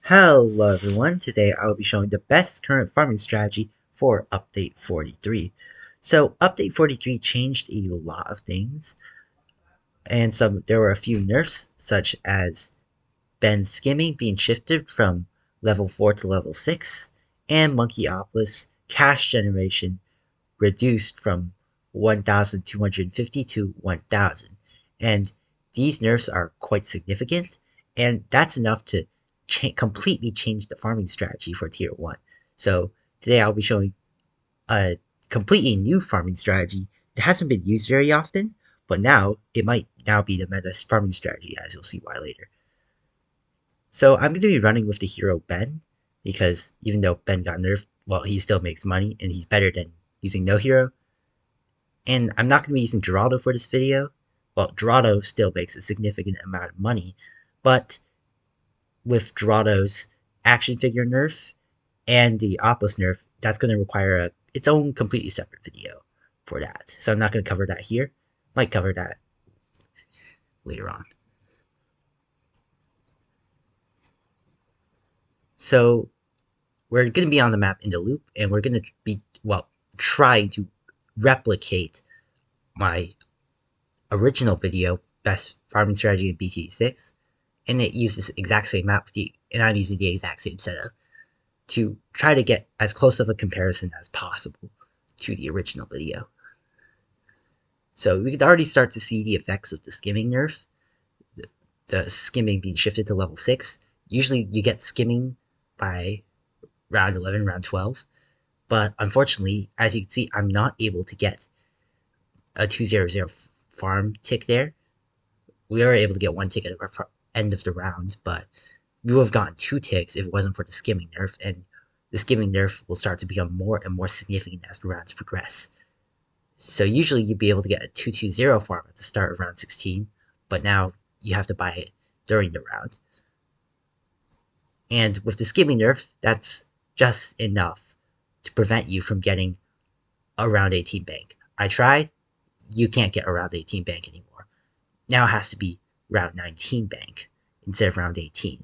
Hello everyone, today I will be showing the best current farming strategy for Update 43. So Update 43 changed a lot of things, and there were a few nerfs, such as Ben skimming being shifted from level 4 to level 6, and Monkeyopolis cash generation reduced from 1,250 to 1,000. And these nerfs are quite significant, and that's enough to completely change the farming strategy for Tier 1. So today I'll be showing a completely new farming strategy that hasn't been used very often, but now it might now be the meta farming strategy, as you'll see why later. So I'm going to be running with the hero Ben, because even though Ben got nerfed, well, he still makes money, and he's better than using no hero. And I'm not going to be using Geraldo for this video. Well, Geraldo still makes a significant amount of money, but with Geraldo's action figure nerf and the Opolis nerf, that's going to require its own completely separate video for that. So I'm not going to cover that here. Might cover that later on. So we're going to be on the map in the loop, and we're going to be, well, trying to replicate my original video, Best Farming Strategy in BTD6, and it uses the exact same map, and I'm using the exact same setup to try to get as close of a comparison as possible to the original video. So we could already start to see the effects of the skimming nerf, the skimming being shifted to level 6. Usually you get skimming by round 11, round 12, but unfortunately, as you can see, I'm not able to get a 200 farm tick there. We were able to get one tick at the end of the round, but we would have gotten 2 ticks if it wasn't for the skimming nerf, and the skimming nerf will start to become more and more significant as the rounds progress. So usually you'd be able to get a 220 farm at the start of round 16, but now you have to buy it during the round. And with the skimming nerf, that's just enough to prevent you from getting a round 18 bank. I tried, you can't get a round 18 bank anymore. Now it has to be round 19 bank instead of round 18.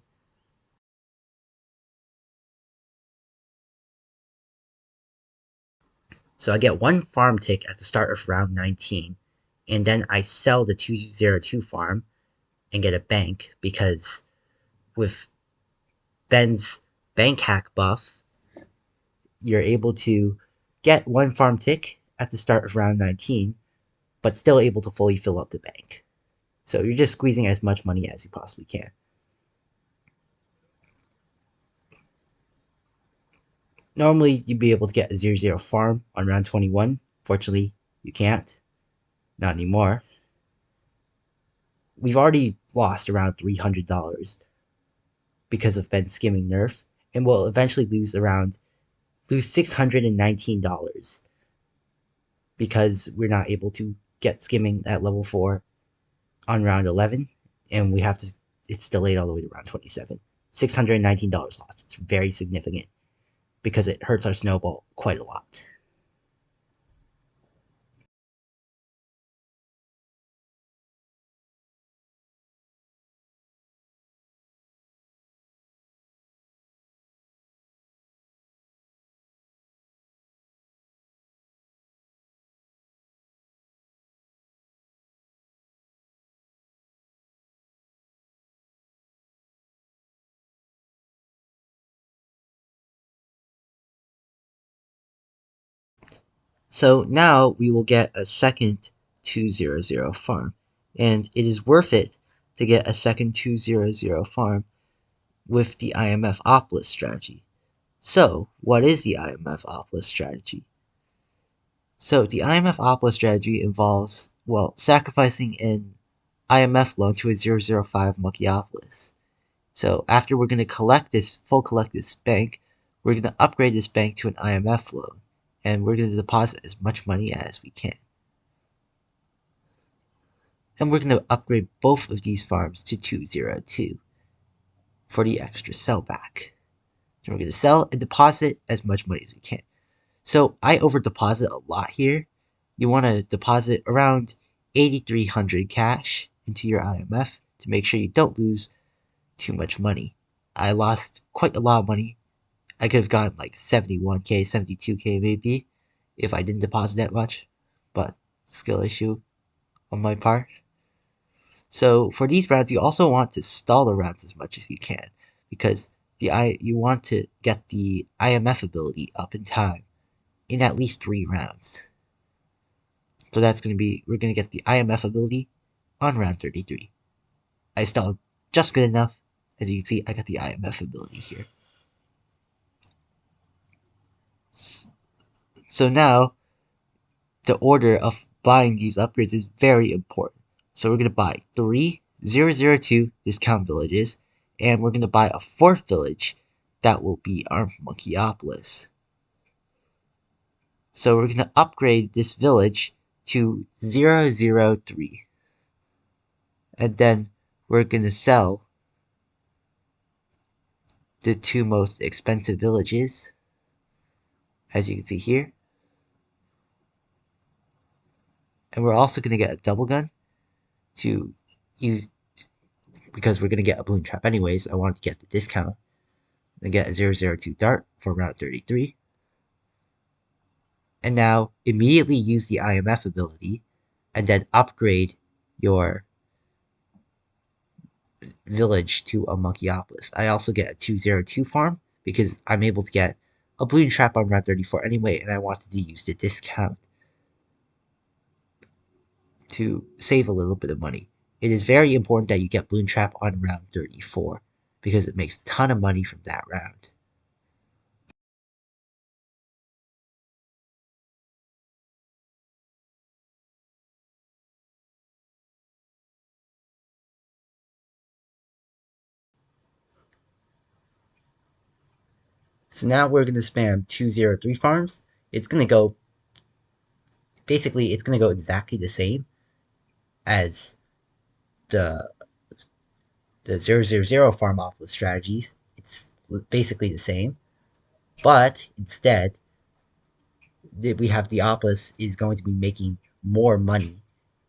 So I get 1 farm tick at the start of round 19, and then I sell the 202 farm and get a bank, because with Ben's bank hack buff, you're able to get 1 farm tick at the start of round 19, but still able to fully fill up the bank. So you're just squeezing as much money as you possibly can. Normally, you'd be able to get a 0-0 farm on round 21. Fortunately, you can't. Not anymore. We've already lost around $300 because of Ben skimming nerf, and we'll eventually lose $619 because we're not able to get skimming at level 4 on round 11, and it's delayed all the way to round 27. $619 lost. It's very significant because it hurts our snowball quite a lot. So now we will get a second 200 farm, and it is worth it to get a second 200 farm with the IMF Opolis strategy. So what is the IMF Opolis strategy? So the IMF Opolis strategy involves, well, sacrificing an IMF loan to a 005 Monkeyopolis. So after we're going to collect this bank, we're going to upgrade this bank to an IMF loan, and we're going to deposit as much money as we can. And we're going to upgrade both of these farms to 202 for the extra sellback. And we're going to sell and deposit as much money as we can. So I over deposit a lot here. You want to deposit around 8,300 cash into your IMF to make sure you don't lose too much money. I lost quite a lot of money. I could have gotten like 71k, 72k maybe if I didn't deposit that much, but skill issue on my part. So for these rounds, you also want to stall the rounds as much as you can because you want to get the IMF ability up in time in at least 3 rounds. So we're going to get the IMF ability on round 33. I stalled just good enough. As you can see, I got the IMF ability here. So now, the order of buying these upgrades is very important. So we're going to buy 3,002 discount villages, and we're going to buy a 4th village that will be our Monkeyopolis. So we're going to upgrade this village to 003. And then we're going to sell the 2 most expensive villages, as you can see here. And we're also going to get a double gun to use, because we're going to get a bloon trap anyways. I wanted to get the discount and get a 002 dart for round 33. And now immediately use the IMF ability and then upgrade your village to a Monkeyopolis. I also get a 202 farm because I'm able to get a bloon trap on round 34 anyway, and I wanted to use the discount to save a little bit of money. It is very important that you get bloon trap on round 34 because it makes a ton of money from that round. So now we're going to spam 203 farms. It's going to go, basically, it's going to go exactly the same as the 000 farmopolis strategies. It's basically the same, but instead, we have the opolis is going to be making more money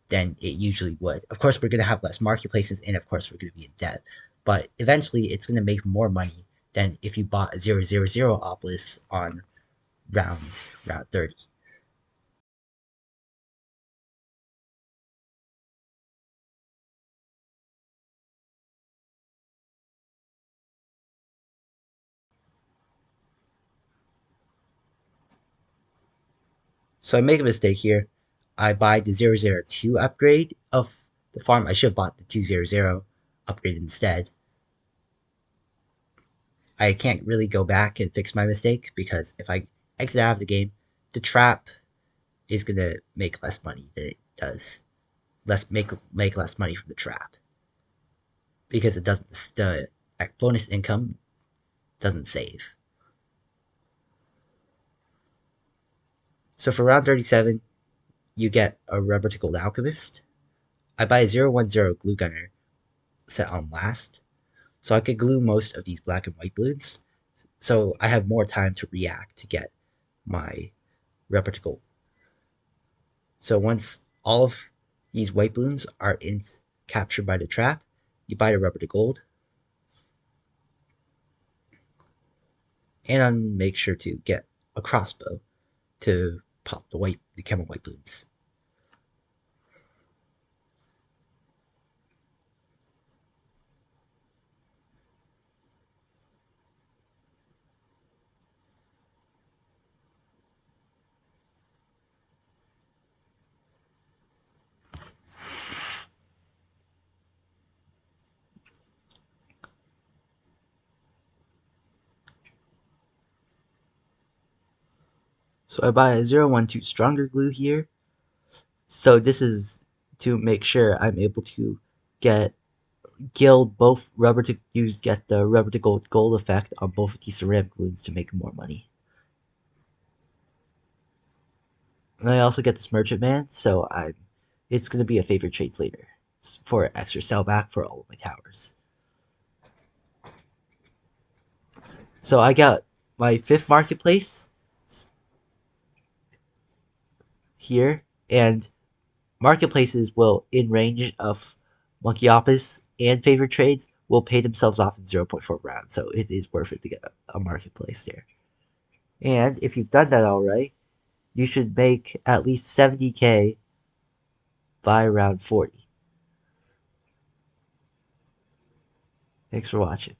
than it usually would. Of course, we're going to have less marketplaces, and of course, we're going to be in debt. But eventually, it's going to make more money than if you bought a 000 opolis on round 30. So I make a mistake here. I buy the 002 upgrade of the farm. I should have bought the 200 upgrade instead. I can't really go back and fix my mistake because if I exit out of the game, the trap is gonna make less money than it does. Make less money from the trap because it doesn't the bonus income doesn't save. So for round 37, you get a rubber to gold alchemist. I buy a 010 glue gunner set on last, so I could glue most of these black and white balloons. So I have more time to react to get my rubber to gold. So once all of these white balloons are captured by the trap, you buy the rubber to gold, and make sure to get a crossbow to pop the camel white balloons. So I buy a 012 stronger glue here. So this is to make sure I'm able to gild both get the rubber to gold effect on both of these ceramic balloons to make more money. And I also get this merchant man, so it's gonna be a favorite trades later for extra sellback for all of my towers. So I got my 5th marketplace here, and marketplaces will in range of Monkeyopolis and favorite trades will pay themselves off in 0.4 rounds. So it is worth it to get a marketplace there. And if you've done that alright, you should make at least 70K by round 40. Thanks for watching.